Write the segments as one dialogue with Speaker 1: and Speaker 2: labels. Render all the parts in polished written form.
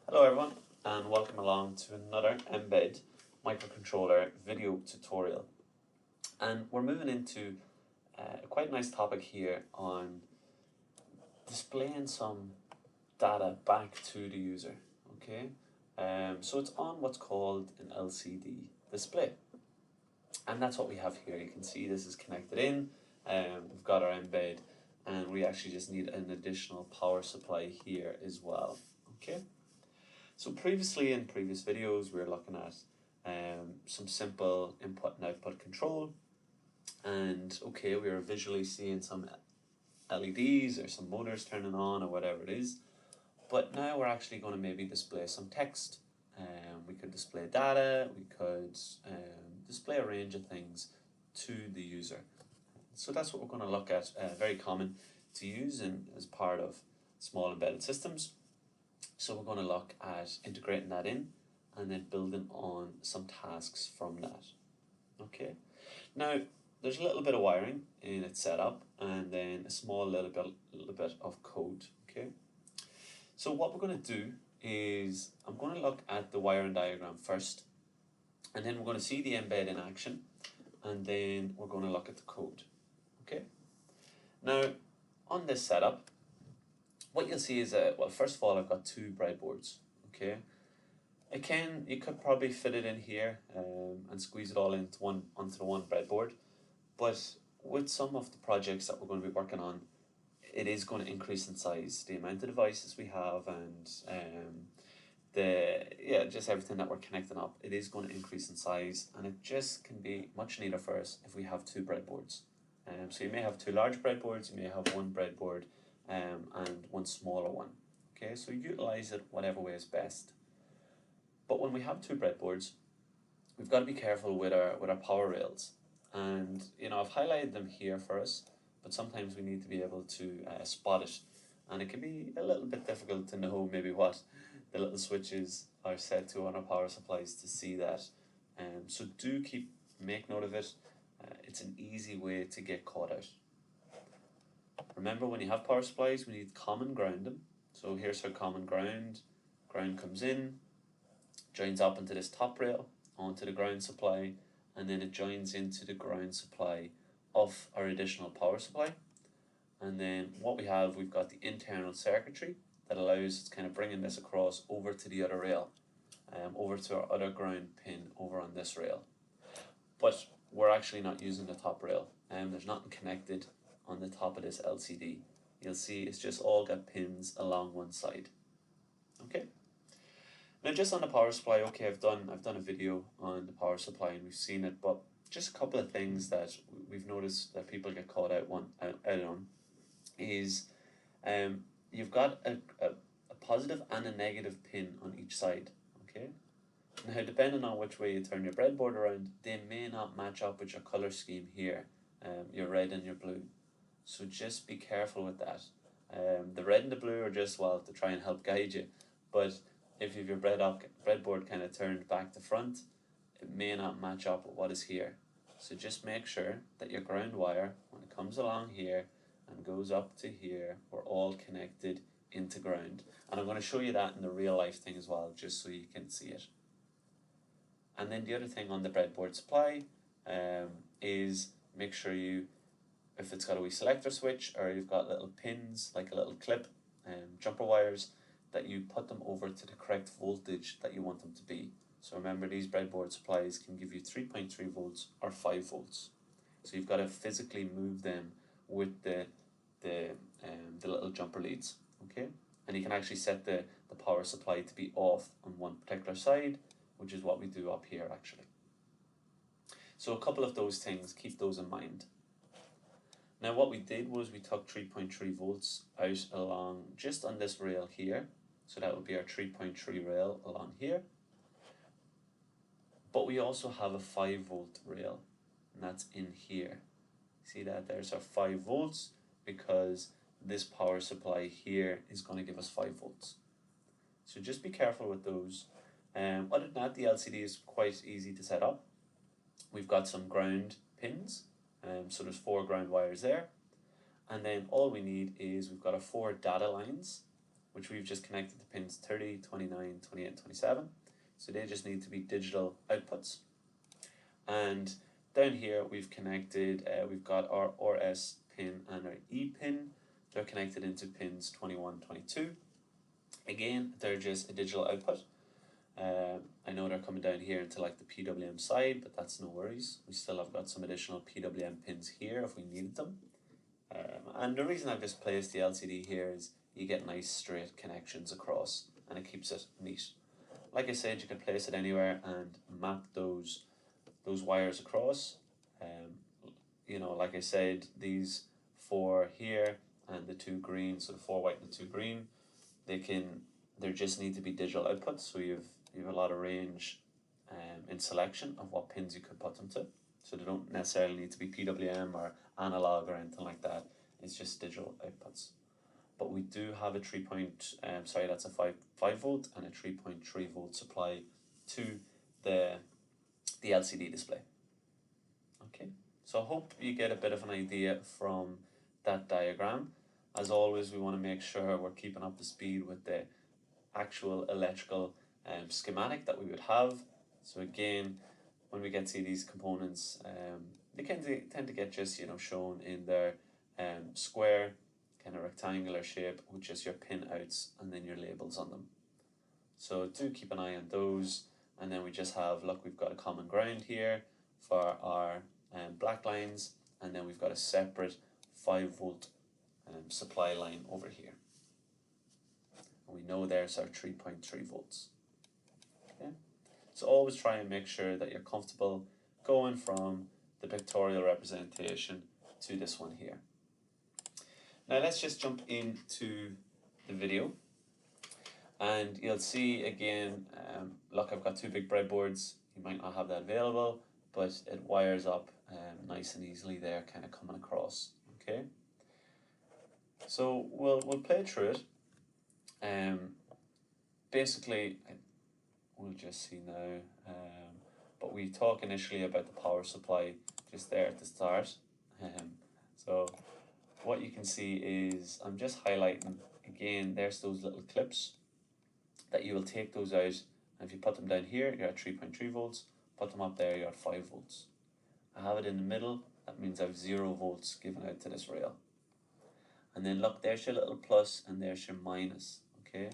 Speaker 1: Hello everyone and welcome along to another MBED microcontroller video tutorial. And we're moving into a quite nice topic here on displaying some data back to the user, okay? So it's on what's called an LCD display. And that's what we have here. You can see this is connected in, we've got our MBED, and we actually just need an additional power supply here as well, okay? So previously in previous videos we were looking at some simple input and output control, and okay, we were visually seeing some LEDs or some motors turning on or whatever it is, but now we're actually going to maybe display some text. We could display data, we could display a range of things to the user. So that's what we're going to look at, very common to use as part of small embedded systems. So we're going to look at integrating that in and then building on some tasks from that. Okay, now there's a little bit of wiring in its setup and then a small little bit of code. Okay, so what we're going to do is I'm going to look at the wiring diagram first, and then we're going to see the MBED in action, and then we're going to look at the code. Okay, now on this setup, what you'll see is well, first of all, I've got two breadboards. Okay, you could probably fit it in here and squeeze it all into onto the one breadboard, but with some of the projects that we're going to be working on, it is going to increase in size. The amount of devices we have and just everything that we're connecting up, it is going to increase in size, and it just can be much neater for us if we have two breadboards. So you may have two large breadboards, you may have one breadboard and one smaller one. Okay, so utilize it whatever way is best. But when we have two breadboards, we've got to be careful with our power rails. And I've highlighted them here for us, but sometimes we need to be able to spot it. And it can be a little bit difficult to know maybe what the little switches are set to on our power supplies to see that. So do make note of it. It's an easy way to get caught out. Remember, when you have power supplies, we need common grounding. So here's our common ground. Ground comes in, joins up into this top rail, onto the ground supply, and then it joins into the ground supply of our additional power supply. And then what we've got the internal circuitry that allows us kind of bringing this across over to the other rail, over to our other ground pin over on this rail. But we're actually not using the top rail, and there's nothing connected on the top of this LCD. You'll see it's just all got pins along one side. Okay. Now just on the power supply, okay, I've done a video on the power supply and we've seen it, but just a couple of things that we've noticed that people get caught out on is you've got a positive and a negative pin on each side. Okay. Now depending on which way you turn your breadboard around, they may not match up with your color scheme here, your red and your blue. So just be careful with that. The red and the blue are just, well, to try and help guide you, but if you have your breadboard kind of turned back to front, it may not match up with what is here. So just make sure that your ground wire, when it comes along here and goes up to here, we're all connected into ground. And I'm going to show you that in the real life thing as well, just so you can see it. And then the other thing on the breadboard supply is make sure if it's got a wee selector switch or you've got little pins, like a little clip, jumper wires, that you put them over to the correct voltage that you want them to be. So remember, these breadboard supplies can give you 3.3 volts or 5 volts. So you've got to physically move them with the little jumper leads, okay? And you can actually set the power supply to be off on one particular side, which is what we do up here actually. So a couple of those things, keep those in mind. Now what we did was we took 3.3 volts out along just on this rail here. So that would be our 3.3 rail along here. But we also have a 5 volt rail, and that's in here. See that? There's our 5 volts because this power supply here is going to give us 5 volts. So just be careful with those. Other than that, the LCD is quite easy to set up. We've got some ground pins, so there's 4 ground wires there. And then all we need is we've got our 4 data lines, which we've just connected to pins 30, 29, 28, and 27. So they just need to be digital outputs. And down here we've connected, we've got our RS pin and our E pin. They're connected into pins 21, 22. Again, they're just a digital output. I know they're coming down here into like the PWM side, but that's no worries. We still have got some additional PWM pins here if we needed them. And the reason I've just placed the LCD here is you get nice straight connections across and it keeps it neat. Like I said, you can place it anywhere and map those wires across. You know, like I said, these 4 here and the 2 green, so the 4 white and the 2 green, they just need to be digital outputs, so you've a lot of range in selection of what pins you could put them to. So they don't necessarily need to be PWM or analog or anything like that. It's just digital outputs. But we do have a 5 volt and a 3.3 volt supply to the LCD display. Okay, so I hope you get a bit of an idea from that diagram. As always, we want to make sure we're keeping up to speed with the actual electrical schematic that we would have. So again, when we get to these components, they tend to get just, you know, shown in their square, kind of rectangular shape with just your pin outs and then your labels on them. So do keep an eye on those. And then we just have, look, we've got a common ground here for our black lines, and then we've got a separate 5 volt supply line over here. And we know there's our 3.3 volts. Okay, so always try and make sure that you're comfortable going from the pictorial representation to this one here. Now let's just jump into the video, and you'll see again, look, I've got 2 big breadboards. You might not have that available, but it wires up nice and easily there, kind of coming across. Okay, so we'll play through it. Basically, we'll just see now, but we talk initially about the power supply just there at the start. So what you can see is I'm just highlighting again, there's those little clips that you will take those out, and if you put them down here, you're at 3.3 volts, put them up there, you're at 5 volts. I have it in the middle, that means I have 0 volts given out to this rail. And then look, there's your little plus and there's your minus, okay?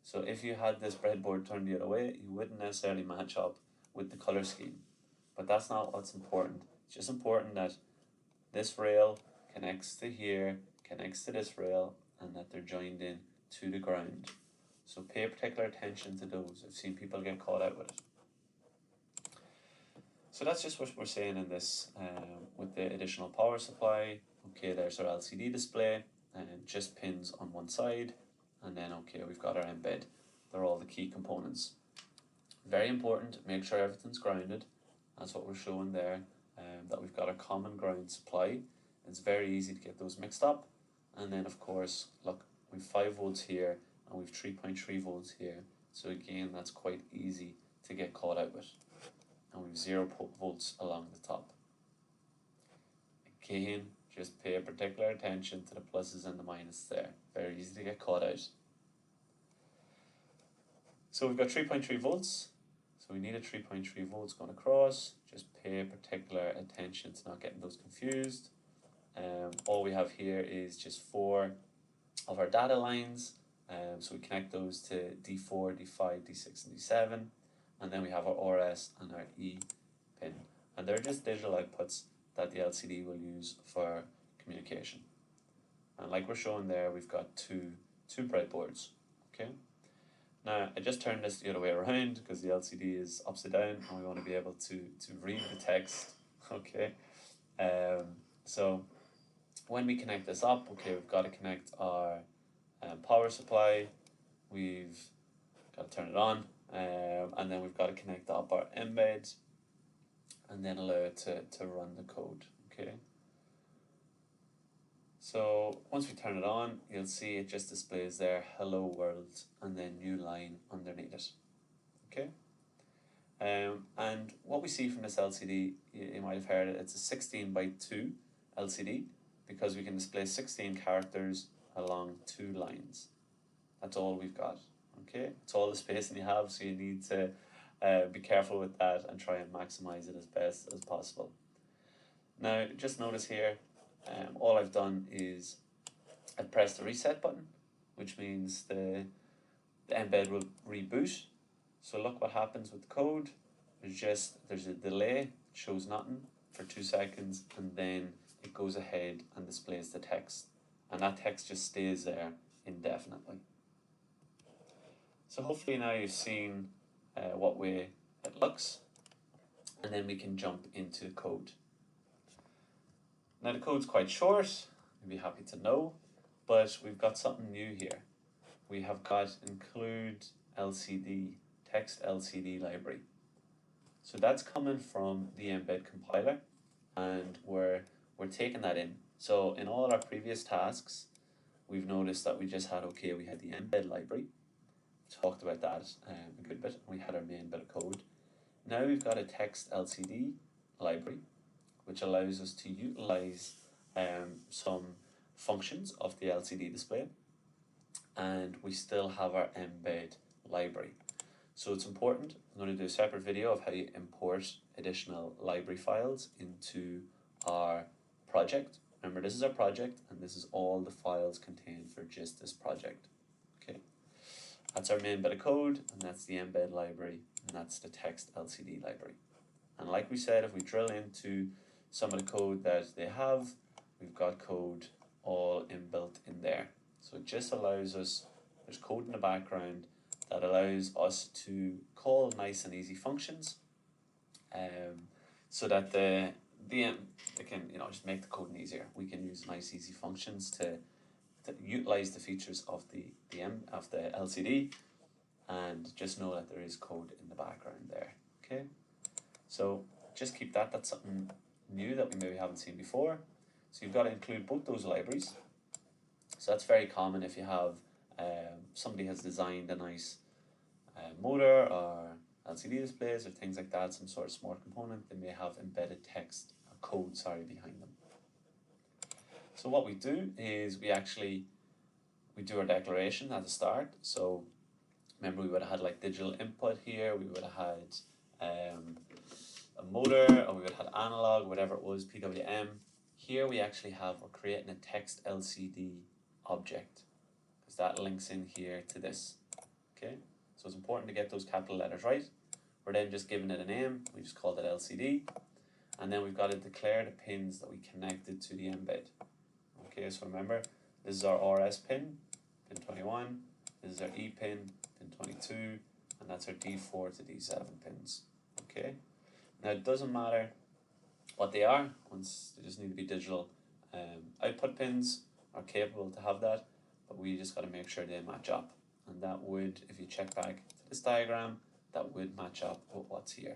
Speaker 1: So if you had this breadboard turned the other way, you wouldn't necessarily match up with the color scheme. But that's not what's important. It's just important that this rail connects to here, connects to this rail, and that they're joined in to the ground. So pay particular attention to those. I've seen people get caught out with it. So that's just what we're saying in this with the additional power supply. Okay, there's our LCD display and just pins on one side, and then okay, we've got our MBED. They're all the key components. Very important, make sure everything's grounded. That's what we're showing there, that we've got a common ground supply. It's very easy to get those mixed up. And then of course, look, we've 5 volts here and we've 3.3 volts here. So again, that's quite easy to get caught out with. And we've 0 volts along the top. Again, just pay particular attention to the pluses and the minuses there. Very easy to get caught out. So we've got 3.3 volts. So we need a 3.3 volts going across. Just pay particular attention to not getting those confused. All we have here is just 4 of our data lines. So we connect those to D4, D5, D6, and D7. And then we have our RS and our E pin. And they're just digital outputs that the LCD will use for communication. And like we're showing there, we've got two breadboards. Okay. Now I just turned this the other way around because the LCD is upside down and we want to be able to read the text. Okay. So when we connect this up, okay, we've got to connect our power supply. We've got to turn it on, and then we've got to connect up our MBED, and then allow it to run the code. Okay. So once we turn it on, you'll see it just displays there hello world and then new line underneath it. Okay. And what we see from this LCD, you might have heard it, it's a 16:2 LCD because we can display 16 characters along 2 lines. That's all we've got. Okay, it's all the spacing you have, so you need to be careful with that and try and maximize it as best as possible. Now, just notice here, all I've done is I've pressed the reset button, which means the embed will reboot. So look what happens with the code. There's a delay, it shows nothing for 2 seconds, and then it goes ahead and displays the text. And that text just stays there indefinitely. So hopefully now you've seen what way it looks, and then we can jump into code. Now the code's quite short, you'll be happy to know, but we've got something new here. We have got include LCD, text LCD library. So that's coming from the MBED compiler, and we're taking that in. So in all our previous tasks, we've noticed that we just had, we had the MBED library, talked about that a good bit, we had our main bit of code. Now we've got a text LCD library, which allows us to utilize some functions of the LCD display, and we still have our MBED library. So it's important. I'm going to do a separate video of how you import additional library files into our project. Remember, this is our project, and this is all the files contained for just this project. Okay, that's our main bit of code, and that's the MBED library, and that's the text LCD library. And like we said, if we drill into some of the code that they have, we've got code all inbuilt in there. So it just allows us, there's code in the background that allows us to call nice and easy functions, so that they can just make the coding easier. We can use nice easy functions to utilize the features of the LCD, and just know that there is code in the background there. Okay, so just keep that. That's something new that we maybe haven't seen before. So you've got to include both those libraries. So that's very common if you have somebody has designed a nice motor or LCD displays or things like that, some sort of smart component, they may have embedded text or code behind them. So what we do is we do our declaration at the start. So remember, we would have had like digital input here, we would have had a motor, or we would have had analog, whatever it was, PWM. Here we actually we're creating a text LCD object, because that links in here to this. Okay, so it's important to get those capital letters right. We're then just giving it a name, we just called it LCD, and then we've got to declare the pins that we connected to the MBED. Okay, so remember, this is our RS pin, pin 21, this is our E pin, pin 22, and that's our D4 to D7 pins. Okay, now it doesn't matter what they are, they just need to be digital. Output pins are capable to have that, but we just got to make sure they match up, and that would, if you check back to this diagram, that would match up with what's here.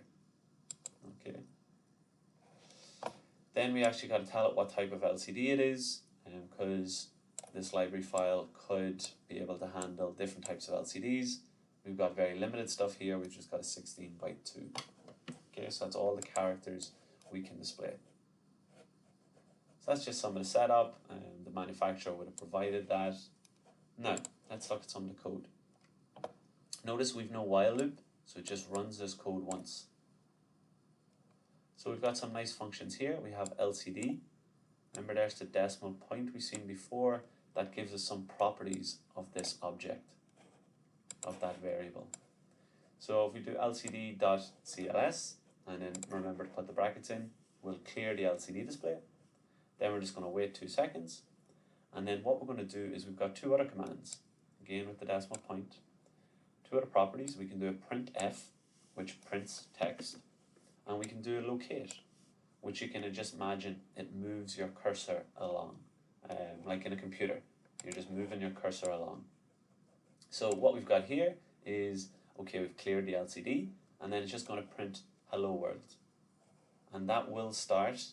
Speaker 1: Okay, then we actually got to tell it what type of LCD it is, because this library file could be able to handle different types of LCDs. We've got very limited stuff here, we've just got a 16 by 2. Okay, so that's all the characters we can display. So that's just some of the setup, and the manufacturer would have provided that. Now, let's look at some of the code. Notice we've no while loop, so it just runs this code once. So we've got some nice functions here. We have LCD. Remember, there's the decimal point we've seen before. That gives us some properties of this object, of that variable. So if we do lcd.cls, and then remember to put the brackets in, we'll clear the LCD display. Then we're just going to wait 2 seconds. And then what we're going to do is we've got 2 other commands, again with the decimal point. 2 other properties. We can do a printf, which prints text, and we can do a locate, which you can just imagine it moves your cursor along, like in a computer. You're just moving your cursor along. So what we've got here is, we've cleared the LCD, and then it's just going to print hello world. And that will start,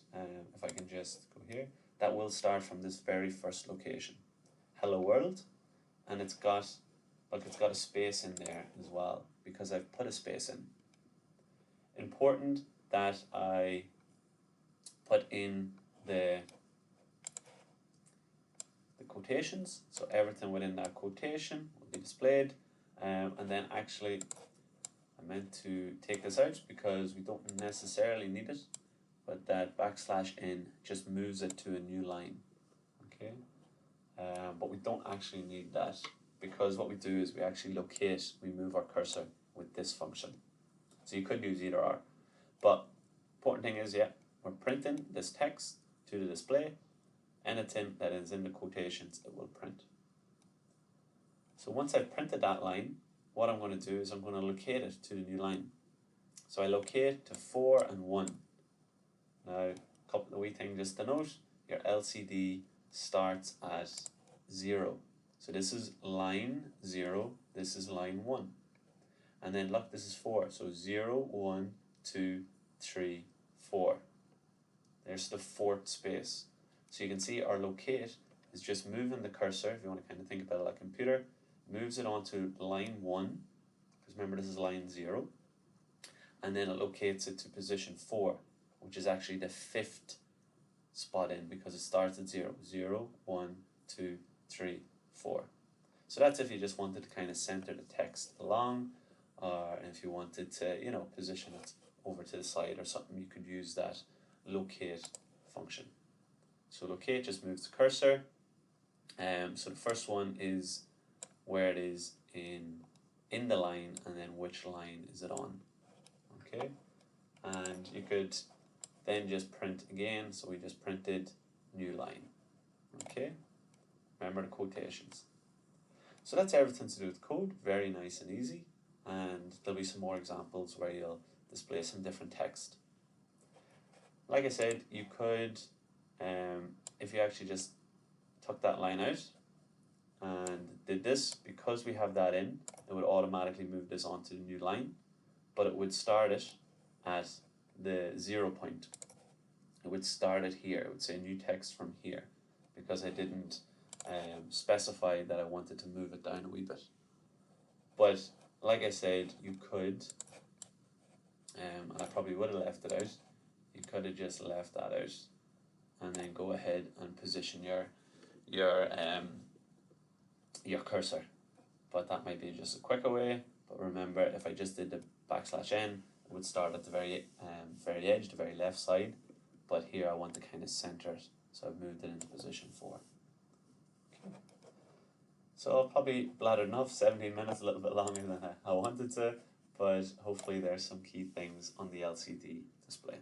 Speaker 1: if I can just go here, that will start from this very first location, hello world, and it's got a space in there as well, because I've put a space in. Important that I put in the quotations, so everything within that quotation will will be displayed. And then actually, I meant to take this out because we don't necessarily need it, but that \n just moves it to a new line, okay? But we don't actually need that, because what we do is we actually locate, we move our cursor with this function. So you could use either or, but important thing is, yeah, we're printing this text to the display. Anything that is in the quotations, it will print. So once I've printed that line, what I'm going to do is I'm going to locate it to the new line. So I locate to 4 and 1. Now, a couple of wee things just to note, your LCD starts at 0. So this is line 0, this is line 1. And then look, this is 4. So 0, 1, 2, 3, 4. There's the fourth space. So you can see our locate is just moving the cursor, if you want to kind of think about it like a computer, moves it onto line 1, because remember this is line 0, and then it locates it to position 4, which is actually the 5th spot in, because it starts at 0. 0, 1, 2, 3, 4. So that's if you just wanted to kind of center the text along, or if you wanted to, you know, position it over to the side or something, you could use that locate function. So locate just moves the cursor. So the first one is where it is in the line, and then which line is it on. Okay, and you could then just print again. So we just printed new line. Okay, remember the quotations. So that's everything to do with code. Very nice and easy. And there'll be some more examples where you'll display some different text. Like I said, you could, if you actually just took that line out and did this, because we have that in, it would automatically move this onto the new line, but it would start it at the 0 point. It would start it here. It would say new text from here, because I didn't specify that I wanted to move it down a wee bit. But like I said, you could, and I probably would have left it out, you could have just left that out and then go ahead and position your cursor. But that might be just a quicker way. But remember, if I just did the \n, it would start at the very edge, the very left side. But here I want to kind of center it, so I've moved it into position 4. Okay. So I've probably blattered enough, 17 minutes, a little bit longer than I wanted to, but hopefully there's some key things on the LCD display.